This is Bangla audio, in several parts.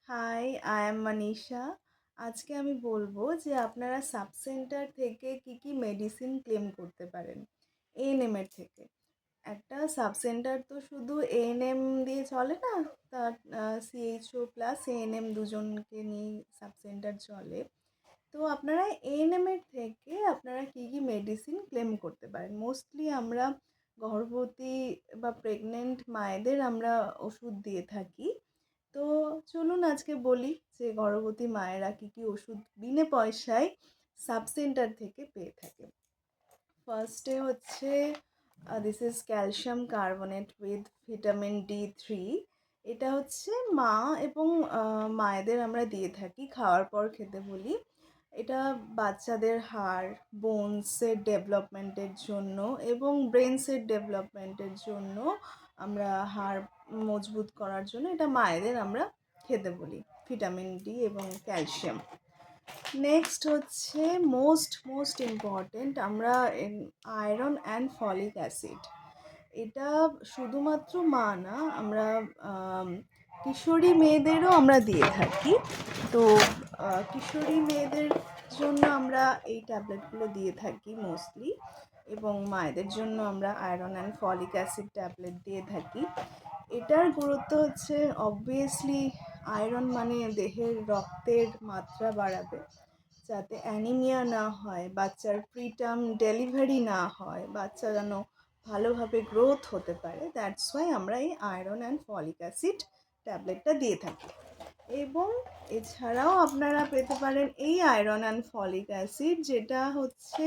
High, I am Manisha. আজকে আমি বলবো যে আপনারা সাব সেন্টার থেকে কি মেডিসিন ক্লেম করতে পারেন এএনএম থেকে। একটা সাব সেন্টার তো শুধু এএনএম দিয়ে চলে না, তার সিএইচও প্লাস এএনএম দুজনকে নিয়ে সাব সেন্টার চলে। তো আপনারা এএনএম থেকে আপনারা কি মেডিসিন ক্লেম করতে পারেন। মোস্টলি আমরা গর্ভবতী বা প্রেগনেন্ট মায়েদের আমরা ওষুধ দিয়ে থাকি। তো চলুন আজকে বলি যে গর্ভবতী মায়েরা কি ওষুধ বিনে পয়সায় সাব সেন্টার থেকে পেয়ে থাকে। ফার্স্টে হচ্ছে this is calcium carbonate with vitamin D3। এটা হচ্ছে মা এবং মায়েদের আমরা দিয়ে থাকি, খাওয়ার পর খেতে বলি। এটা বাচ্চাদের হাড় বোনসের ডেভেলপমেন্টের জন্য এবং ব্রেনসের ডেভেলপমেন্টের জন্য, আমরা হাড় মজবুত করার জন্য এটা মায়েদের আমরা খেতে বলি, ভিটামিন D এবং ক্যালসিয়াম। নেক্সট হচ্ছে মোস্ট ইম্পর্টেন্ট, আমরা আয়রন অ্যান্ড ফলিক অ্যাসিড। এটা শুধুমাত্র মা না, আমরা কিশোরী মেয়েদেরও আমরা দিয়ে থাকি। তো কিশোরী মেয়েদের জন্য আমরা এই ট্যাবলেটগুলো দিয়ে থাকি মোস্টলি, এবং মায়েদের জন্য আমরা iron and folic acid tablet দিয়ে থাকি। এটার গুরুত্ব হচ্ছে অবভিয়াসলি আয়রন মানে দেহের রক্তের মাত্রা বাড়াবে, যাতে অ্যানিমিয়া না হয়, বাচ্চার প্রিটার্ম ডেলিভারি না হয়, বাচ্চা যেন ভালোভাবে গ্রোথ হতে পারে। দ্যাটস ওয়াই আমরা এই আয়রন অ্যান্ড ফলিক অ্যাসিড ট্যাবলেটটা দিয়ে থাকি। এবং এছাড়াও আপনারা পেতে পারেন এই আয়রন অ্যান্ড ফলিক অ্যাসিড, যেটা হচ্ছে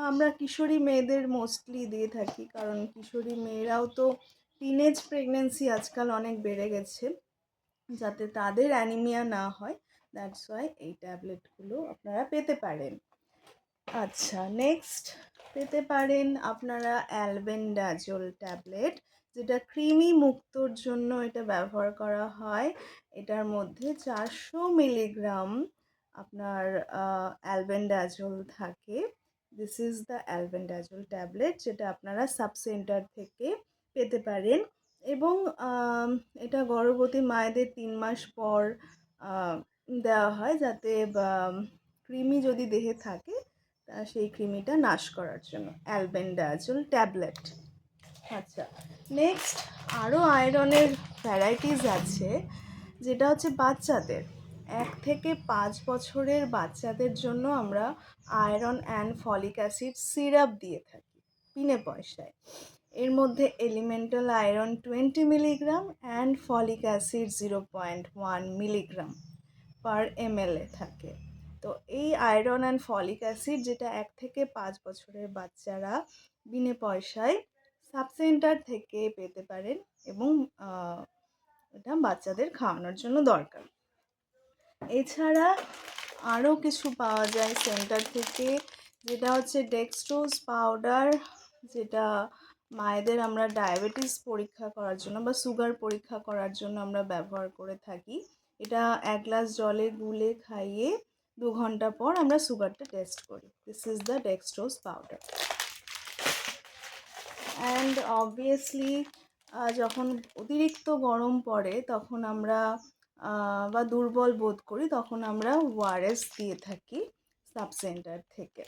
আমরা কিশোরী মেয়েদের মোস্টলি দিয়ে থাকি, কারণ কিশোরী মেয়েরাও তো টিনেজ প্রেগনেন্সি আজকাল অনেক বেড়ে গেছে, যাতে তাদের অ্যানিমিয়া না হয়। দ্যাটস ওয়াই এই ট্যাবলেটগুলো আপনারা পেতে পারেন। আচ্ছা, নেক্সট পেতে পারেন আপনারা অ্যালবেন্ডাজোল ট্যাবলেট, যেটা কৃমি মুক্তর জন্য এটা ব্যবহার করা হয়। এটার মধ্যে 400 মিলিগ্রাম আপনার অ্যালবেন্ডাজোল থাকে। This is the albendazole tablet, যেটা আপনারা সাব সেন্টার থেকে পেতে পারেন। এবং এটা গর্ভবতী মায়েদের 3 মাস পর দেওয়া হয়, যাতে কৃমি যদি দেহে থাকে সেই কৃমিটা নাশ করার জন্য অ্যালবেন্ডাজোল ট্যাবলেট। আচ্ছা, নেক্সট আরও আয়রনের ভ্যারাইটিস আছে, যেটা হচ্ছে বাচ্চাদের 1 থেকে 5 বছরের বাচ্চাদের জন্য আমরা iron and folic acid syrup দিয়ে থাকি বিনে পয়সায়। এর মধ্যে elemental iron 20 milligram and folic acid 0.1 milligram per ml থাকে। তো এই আয়রন অ্যান্ড ফলিক অ্যাসিড, যেটা 1 থেকে 5 বছরের বাচ্চারা বিনে পয়সায় সাব সেন্টার থেকে পেতে পারেন, এবং এটা বাচ্চাদের খাওয়ানোর জন্য দরকার। এছাড়া আরও কিছু পাওয়া যায় সেন্টার থেকে, যেটা হচ্ছে ডেক্সট্রোজ পাউডার, যেটা মায়েদের আমরা ডায়াবেটিস পরীক্ষা করার জন্য বা সুগার পরীক্ষা করার জন্য আমরা ব্যবহার করে থাকি। এটা 1 গ্লাস জলে গুলে খাইয়ে 2 ঘন্টা পর আমরা সুগারটা টেস্ট করি। This is the dextrose powder. And obviously যখন অতিরিক্ত গরম পড়ে তখন আমরা বা দুর্বল বোধ করি, তখন আমরা ওআরএস দিয়ে থাকি সাব সেন্টার থেকে।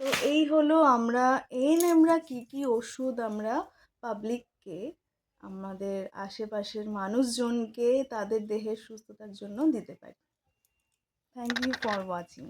তো এই হলো আমরা আমরা কি ওষুধ আমরা পাবলিককে, আমাদের আশেপাশের মানুষজনকে তাদের দেহের সুস্থতার জন্য দিতে পারি। Thank you for watching.